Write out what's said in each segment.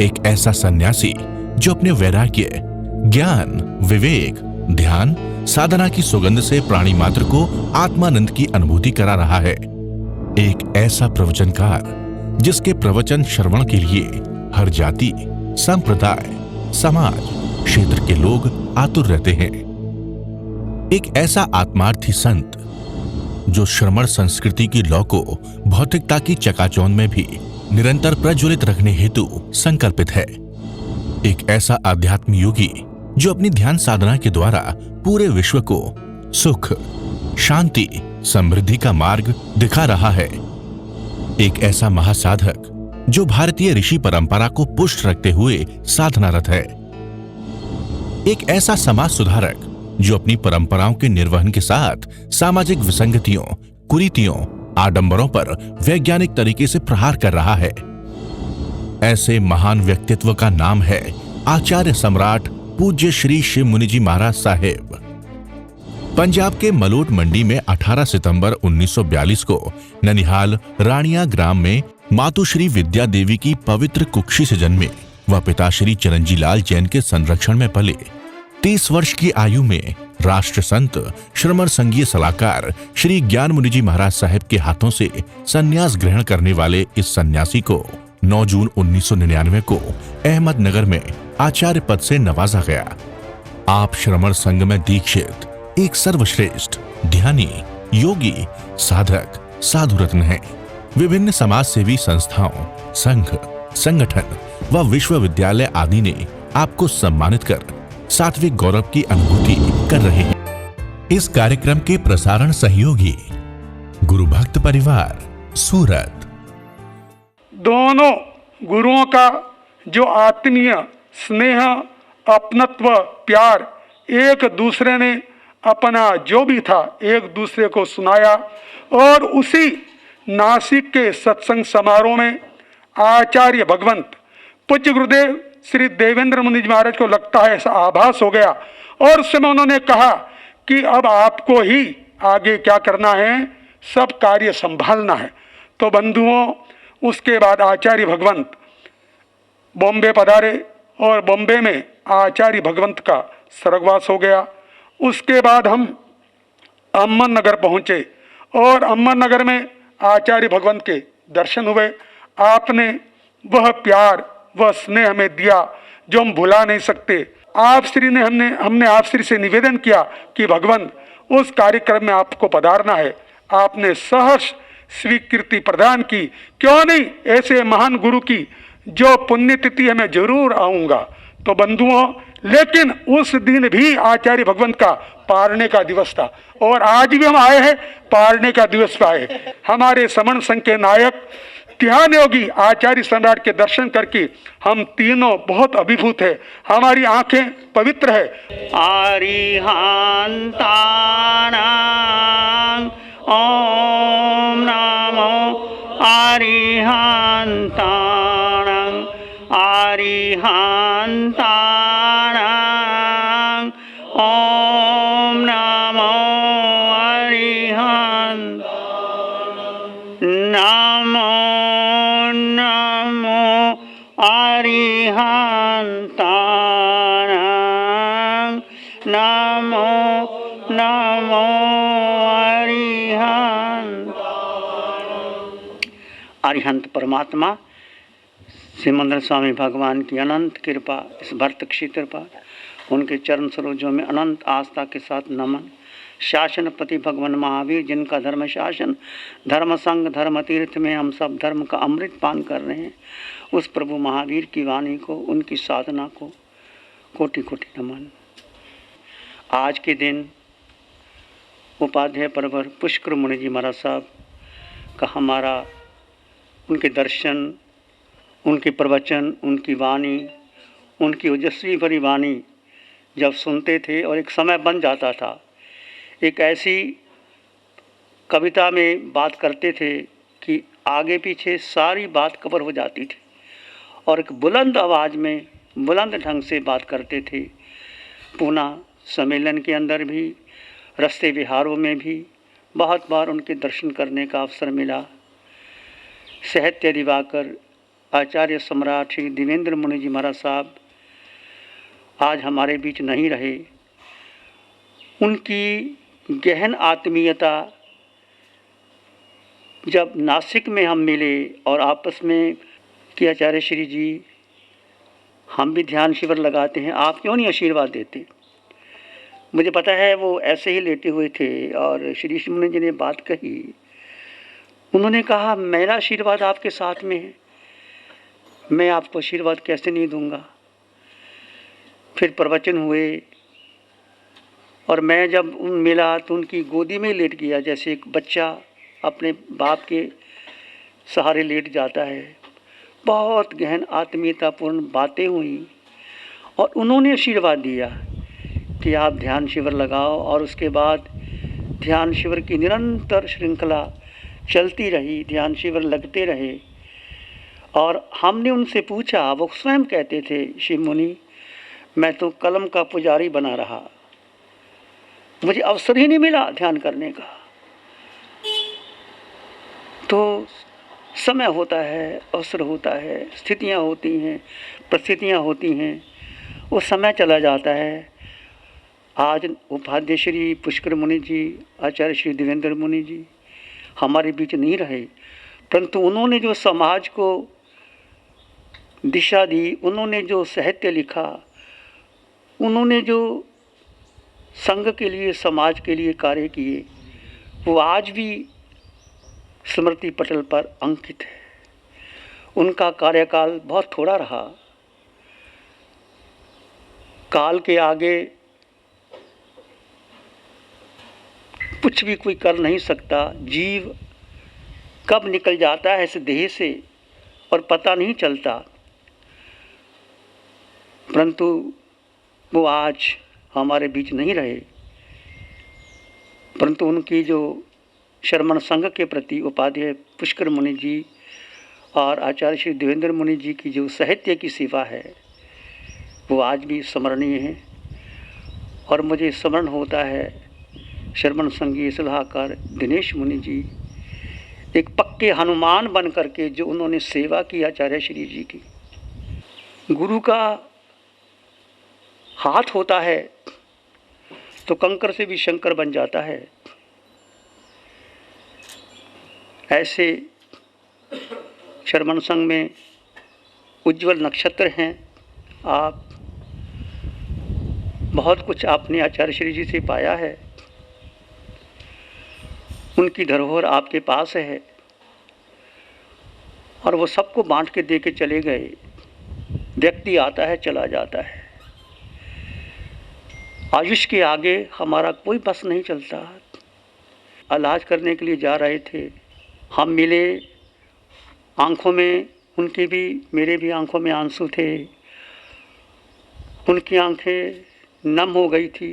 एक ऐसा सन्यासी जो अपने वैराग्य, ज्ञान, विवेक, ध्यान, साधना की सुगंध से प्राणी मात्र को आत्मानंद की अनुभूति करा रहा है। एक ऐसा प्रवचनकार जिसके प्रवचन श्रवण के लिए हर जाति, संप्रदाय, समाज, क्षेत्र के लोग आतुर रहते हैं। एक ऐसा आत्मार्थी संत जो श्रमण संस्कृति की लौ को भौतिकता की चकाचौंध में भी निरंतर प्रज्वलित रखने हेतु संकल्पित है। एक ऐसा आध्यात्म योगी जो अपनी ध्यान साधना के द्वारा पूरे विश्व को सुख, शांति, समृद्धि का मार्ग दिखा रहा है। एक ऐसा महासाधक जो भारतीय ऋषि परंपरा को पुष्ट रखते हुए साधनारत है। एक ऐसा समाज सुधारक जो अपनी परंपराओं के निर्वहन के साथ सामाजिक विसंगतियों, कुरीतियों, आडंबरों पर वैज्ञानिक तरीके से प्रहार कर रहा है। ऐसे महान व्यक्तित्व का नाम है आचार्य सम्राट पूज्य श्री शिव मुनि जी महाराज साहेब। पंजाब के मलोट मंडी में 18 सितंबर 1942 को ननिहाल राणिया ग्राम में मातुश्री विद्या देवी की पवित्र कुक्षी से जन्मे व पिता श्री चिरंजी लाल जैन के संरक्षण में पले। 30 वर्ष की आयु में राष्ट्र संत श्रमण संघीय सलाहकार श्री ज्ञान मुनि जी महाराज साहेब के हाथों से संन्यास ग्रहण करने वाले इस सन्यासी को 9 जून 1999 को अहमदनगर में आचार्य पद से नवाजा गया। आप श्रमण संघ में दीक्षित एक सर्वश्रेष्ठ ध्यानी, योगी, साधक, साधु रत्न हैं। विभिन्न समाज सेवी संस्थाओं, संघ, संगठन व विश्वविद्यालय आदि ने आपको सम्मानित कर सात्विक गौरव की अनुभूति कर रहे हैं। इस कार्यक्रम के प्रसारण सहयोगी गुरु भक्त परिवार, सूरत। दोनों गुरुओं का जो आत्मीय स्नेह, अपनत्व, प्यार, एक दूसरे ने अपना जो भी था एक दूसरे को सुनाया। और उसी नासिक के सत्संग समारोह में आचार्य भगवंत पूज्य गुरुदेव श्री देवेंद्र मुनि जी महाराज को लगता है ऐसा आभास हो गया और उस समय उन्होंने कहा कि अब आपको ही आगे क्या करना है, सब कार्य संभालना है। तो बंधुओं, उसके बाद आचार्य भगवंत बॉम्बे पधारे और बॉम्बे में आचार्य भगवंत का स्वर्गवास हो गया। उसके बाद हम अम्मनगर पहुँचे और अम्मनगर में आचार्य भगवंत के दर्शन हुए। आपने वह प्यार, वह स्नेह हमें दिया जो हम भुला नहीं सकते। आप श्री ने हमने आप श्री से निवेदन किया कि भगवंत उस कार्यक्रम में आपको पधारना है। आपने सहर्ष स्वीकृति प्रदान की। क्यों नहीं, ऐसे महान गुरु की जो पुण्यतिथि है मैं जरूर आऊँगा। तो बंधुओं, लेकिन उस दिन भी आचार्य भगवंत का पारने का दिवस था और आज भी हम आए हैं पारने का दिवस पे आए। हमारे समण संघ के नायक ध्यान योगी आचार्य सम्राट के दर्शन करके हम तीनों बहुत अभिभूत है, हमारी आंखें पवित्र है। अरिहंतानां ओम नमो अरिहंतानां अरिहंतानां ओम नमो अरिहंतानां नमो नमो अरिहंतानां नमो नमो अरिहंत परमात्मा सिमंदर स्वामी भगवान की अनंत कृपा, इस भक्त क्षेत्र पर उनके चरण सरोजों में अनंत आस्था के साथ नमन। शासन पति भगवान महावीर जिनका धर्म शासन, धर्म संग, धर्म तीर्थ में हम सब धर्म का अमृत पान कर रहे हैं, उस प्रभु महावीर की वाणी को, उनकी साधना को कोटि कोटि नमन। आज के दिन उपाध्याय परवर पुष्कर मुनि जी महाराज साहब का हमारा उनके दर्शन, उनके प्रवचन, उनकी वाणी, उनकी ओजस्वी भरी वाणी जब सुनते थे और एक समय बन जाता था, एक ऐसी कविता में बात करते थे कि आगे पीछे सारी बात कवर हो जाती थी और एक बुलंद आवाज़ में बुलंद ढंग से बात करते थे। पूना सम्मेलन के अंदर भी, रास्ते विहारों में भी बहुत बार उनके दर्शन करने का अवसर मिला। साहित्य दिवाकर आचार्य सम्राट श्री देवेंद्र मुनि जी महाराज साहब आज हमारे बीच नहीं रहे। उनकी गहन आत्मीयता जब नासिक में हम मिले और आपस में कि आचार्य श्री जी हम भी ध्यान शिविर लगाते हैं, आप क्यों नहीं आशीर्वाद देते। मुझे पता है वो ऐसे ही लेटे हुए थे और श्री मुनि जी ने बात कही। उन्होंने कहा मेरा आशीर्वाद आपके साथ में है, मैं आपको आशीर्वाद कैसे नहीं दूंगा। फिर प्रवचन हुए और मैं जब मिला तो उनकी गोदी में लेट गया, जैसे एक बच्चा अपने बाप के सहारे लेट जाता है। बहुत गहन आत्मीयतापूर्ण बातें हुई और उन्होंने आशीर्वाद दिया कि आप ध्यान शिविर लगाओ। और उसके बाद ध्यान शिविर की निरंतर श्रृंखला चलती रही, ध्यान शिविर लगते रहे। और हमने उनसे पूछा, वो स्वयं कहते थे श्री मुनि मैं तो कलम का पुजारी बना रहा, मुझे अवसर ही नहीं मिला ध्यान करने का। तो समय होता है, अवसर होता है, स्थितियाँ होती हैं, परिस्थितियाँ होती हैं, वो समय चला जाता है। आज उपाध्याय श्री पुष्कर मुनि जी, आचार्य श्री देवेंद्र मुनि जी हमारे बीच नहीं रहे, परंतु उन्होंने जो समाज को दिशा दी, उन्होंने जो साहित्य लिखा, उन्होंने जो संघ के लिए, समाज के लिए कार्य किए, वो आज भी स्मृति पटल पर अंकित है। उनका कार्यकाल बहुत थोड़ा रहा। काल के आगे कुछ भी कोई कर नहीं सकता। जीव कब निकल जाता है इस देह से और पता नहीं चलता, परंतु वो आज हमारे बीच नहीं रहे। परंतु उनकी जो शर्मन संघ के प्रति उपाध्याय पुष्कर मुनि जी और आचार्य श्री देवेंद्र मुनि जी की जो साहित्य की सेवा है वो आज भी स्मरणीय है। और मुझे स्मरण होता है शर्मन संघीय सलाहकार दिनेश मुनि जी, एक पक्के हनुमान बन करके जो उन्होंने सेवा की आचार्य श्री जी की। गुरु का हाथ होता है तो कंकर से भी शंकर बन जाता है। ऐसे शर्मन संघ में उज्जवल नक्षत्र हैं आप। बहुत कुछ आपने आचार्य श्री जी से पाया है, उनकी धरोहर आपके पास है और वो सबको बांट के दे के चले गए। व्यक्ति आता है चला जाता है, आयुष के आगे हमारा कोई बस नहीं चलता। इलाज करने के लिए जा रहे थे, हम मिले, आंखों में उनकी भी मेरे भी आंखों में आंसू थे। उनकी आंखें नम हो गई थी।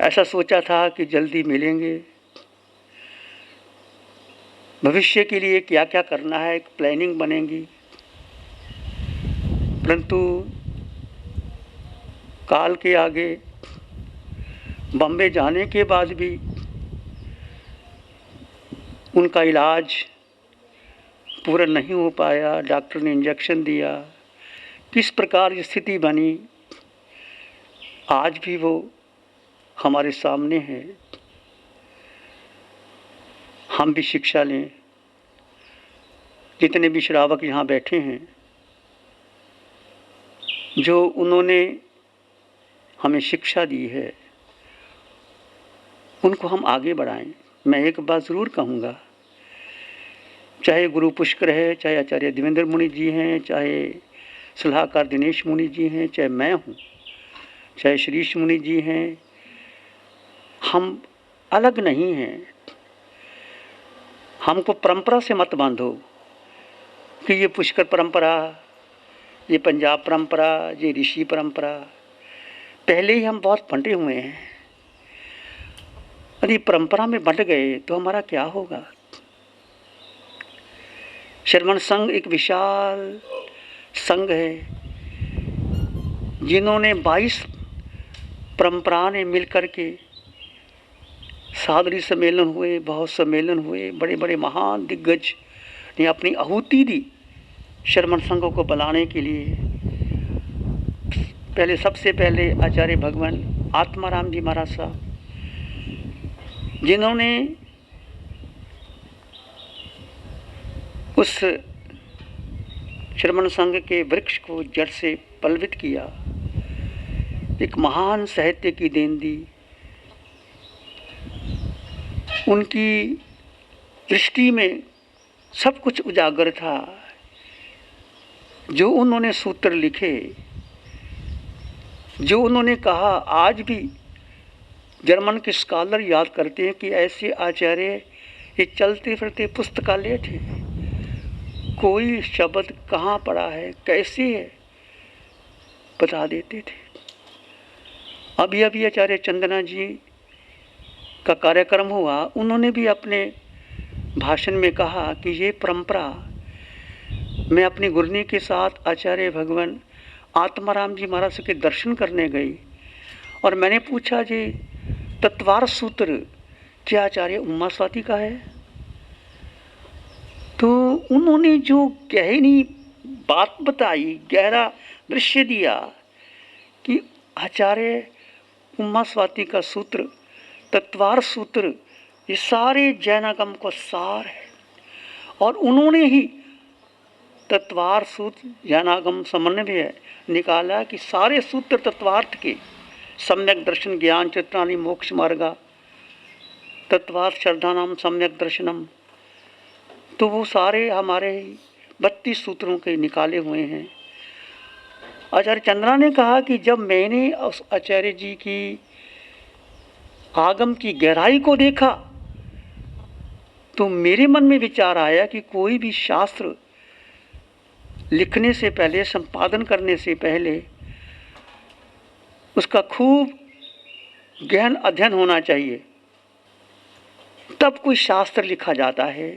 ऐसा सोचा था कि जल्दी मिलेंगे, भविष्य के लिए क्या क्या करना है, एक प्लानिंग बनेगी। परंतु काल के आगे बॉम्बे जाने के बाद भी उनका इलाज पूरा नहीं हो पाया। डॉक्टर ने इंजेक्शन दिया, किस प्रकार की स्थिति बनी आज भी वो हमारे सामने है। हम भी शिक्षा लें, जितने भी श्रावक यहाँ बैठे हैं, जो उन्होंने हमें शिक्षा दी है उनको हम आगे बढ़ाएं। मैं एक बात ज़रूर कहूँगा, चाहे गुरु पुष्कर है, चाहे आचार्य देवेंद्र मुनि जी हैं, चाहे सलाहकार दिनेश मुनि जी हैं, चाहे मैं हूँ, चाहे श्रीश मुनि जी हैं, हम अलग नहीं हैं। हमको परंपरा से मत बांधो कि ये पुष्कर परंपरा, ये पंजाब परंपरा, ये ऋषि परंपरा। पहले ही हम बहुत बंटे हुए हैं। यदि परंपरा में बंट गए तो हमारा क्या होगा। शर्मन संघ एक विशाल संघ है, जिन्होंने 22 परंपरा ने मिलकर के सादरी सम्मेलन हुए, बहुत सम्मेलन हुए, बड़े बड़े महान दिग्गज ने अपनी आहुति दी श्रमण संघ को बुलाने के लिए। पहले सबसे पहले आचार्य भगवान आत्माराम जी महाराज साहब, जिन्होंने उस श्रमण संघ के वृक्ष को जड़ से पल्वित किया, एक महान साहित्य की देन दी। उनकी दृष्टि में सब कुछ उजागर था। जो उन्होंने सूत्र लिखे, जो उन्होंने कहा, आज भी जर्मन के स्कॉलर याद करते हैं कि ऐसे आचार्य ये चलते फिरते पुस्तकालय थे। कोई शब्द कहाँ पड़ा है, कैसे है, बता देते थे। अभी अभी आचार्य चंदना जी का कार्यक्रम हुआ, उन्होंने भी अपने भाषण में कहा कि ये परंपरा, मैं अपनी गुरनी के साथ आचार्य भगवान आत्माराम जी महाराज के दर्शन करने गई और मैंने पूछा, जी तत्वार सूत्र क्या आचार्य उमा स्वाति का है? तो उन्होंने जो गहरी बात बताई, गहरा दृश्य दिया कि आचार्य उमा स्वाति का सूत्र, तत्वार सूत्र, ये सारे जैनागम का सार है। और उन्होंने ही तत्वार सूत्र जैनागम समन्वय निकाला कि सारे सूत्र तत्वार्थ के, सम्यक दर्शन ज्ञान चित्राणि मोक्ष मार्गा, तत्वार्थ श्रद्धानाम सम्यक दर्शनम, तो वो सारे हमारे 32 सूत्रों के निकाले हुए हैं। आचार्य चंद्रा ने कहा कि जब मैंने उस आचार्य जी की आगम की गहराई को देखा तो मेरे मन में विचार आया कि कोई भी शास्त्र लिखने से पहले, संपादन करने से पहले उसका खूब गहन अध्ययन होना चाहिए, तब कोई शास्त्र लिखा जाता है,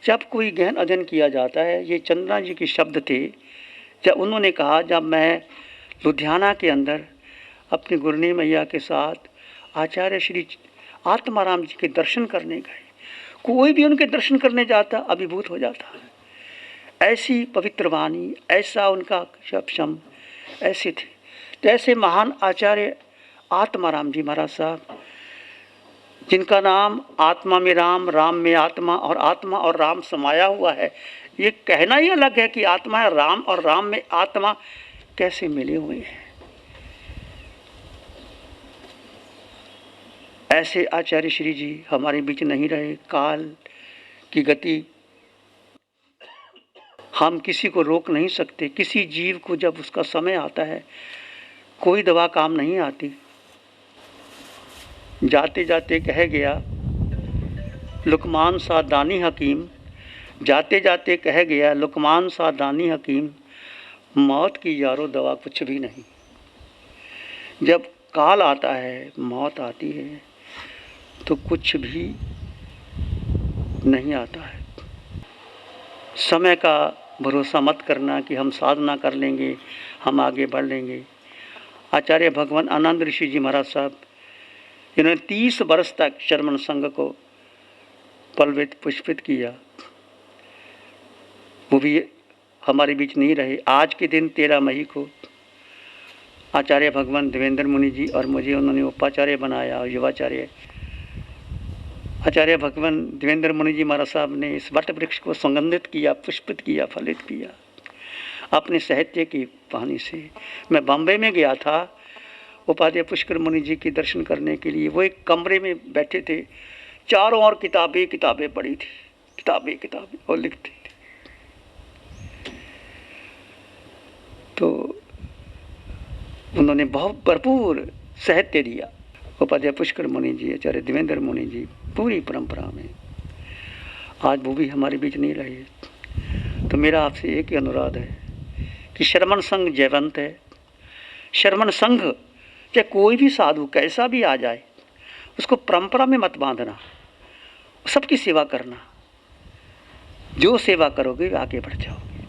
जब कोई गहन अध्ययन किया जाता है। ये चंद्रा जी के शब्द थे जब उन्होंने कहा, जब मैं लुधियाना के अंदर अपनी गुरनी मैया के साथ आचार्य श्री आत्माराम जी के दर्शन करने गए, कोई भी उनके दर्शन करने जाता अभिभूत हो जाता। ऐसी पवित्र वाणी, ऐसा उनका शब्द, ऐसे थे। तो ऐसे महान आचार्य आत्माराम जी महाराज साहब, जिनका नाम आत्मा में राम, राम में आत्मा और राम समाया हुआ है। ये कहना ही अलग है कि आत्मा है राम और राम में आत्मा कैसे मिले हुए हैं। ऐसे आचार्य श्री जी हमारे बीच नहीं रहे। काल की गति हम किसी को रोक नहीं सकते। किसी जीव को जब उसका समय आता है, कोई दवा काम नहीं आती। जाते जाते कह गया लुकमान सा दानी हकीम, जाते जाते कह गया लुकमान सा दानी हकीम, मौत की यारो दवा कुछ भी नहीं। जब काल आता है, मौत आती है, तो कुछ भी नहीं आता है। समय का भरोसा मत करना कि हम साधना कर लेंगे, हम आगे बढ़ लेंगे। आचार्य भगवान आनंद ऋषि जी महाराज साहब, जिन्होंने 30 वर्ष तक श्रमण संघ को पल्वित पुष्पित किया, वो भी हमारे बीच नहीं रहे। आज के दिन 13 मई को आचार्य भगवान देवेंद्र मुनि जी और मुझे उन्होंने उपाचार्य बनाया और युवाचार्य। आचार्य भगवान देवेंद्र मुनि जी महाराज साहब ने इस वट वृक्ष को सुगंधित किया, पुष्पित किया, फलित किया अपने साहित्य की वाणी से। मैं बॉम्बे में गया था उपाध्याय पुष्कर मुनि जी के दर्शन करने के लिए। वो एक कमरे में बैठे थे, चारों ओर किताबें किताबें पड़ी थी, किताबें किताबें, और लिखते थे। तो उन्होंने बहुत भरपूर साहित्य दिया। उपाध्याय पुष्कर मुनि जी, आचार्य देवेंद्र मुनि जी, पूरी परंपरा में। आज वो भी हमारे बीच नहीं रहे। तो मेरा आपसे एक ही अनुरोध है कि श्रमण संघ जयवंत है। श्रमण संघ चाहे कोई भी साधु कैसा भी आ जाए, उसको परंपरा में मत बांधना, सबकी सेवा करना। जो सेवा करोगे आगे बढ़ जाओगे।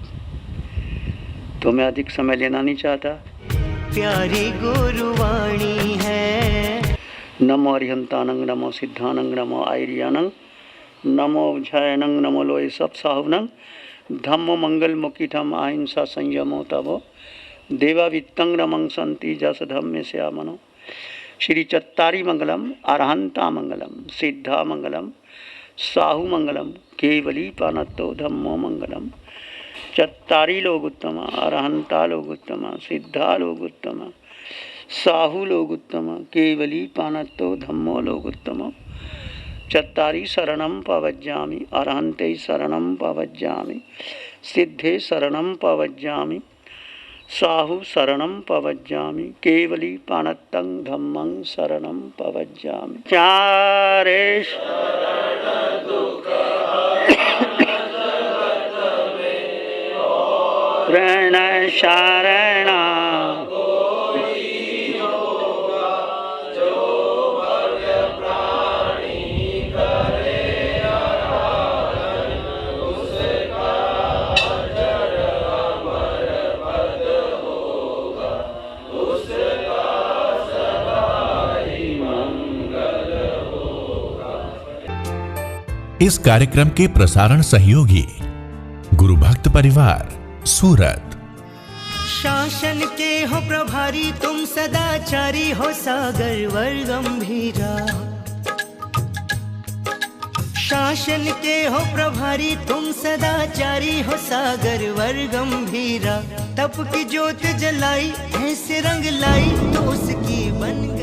तो मैं अधिक समय लेना नहीं चाहता। प्यारी गुरुवाणी है। नमो अरिहंतानंग, नमो सिद्धानंग, नमो आयरियानंग, नमो जयनं नमो लोय सब साहुनं धम्म मंगल मुकीठम अहिंसा संयमो तबो देवा वित्तं रमं संति जस धम्म श्यामनो। श्री चत्तारी मंगलम अरहंता मंगलम सिद्धा मंगलम साहु मंगलम केवली पानतो धम्मो मंगलम। चत्तारी लोग उत्तम, अरहंता लोग उत्तम, सिद्धा लोग उत्तम, साहु लोग उत्तम, केवली पानतो धम्मो लोग उत्तम। चत्तारी शरणं पवज्जामि, अरहंते शरणं पवज्जामि, सिद्धे शरणं पवज्जामि, साहु शरणं पवज्जामि, केवली पानतं धम्मं शरणं पवज्जामि। चारे शरण शरण इस कार्यक्रम के प्रसारण सहयोगी गुरु भक्त परिवार सूरत। शासन के हो प्रभारी तुम सदाचारी हो सागर वर गंभीरा। शासन के हो प्रभारी तुम सदाचारी हो सागर वर गंभीरा। तप की ज्योत जलाई ऐसे रंग लाई तो उसकी बन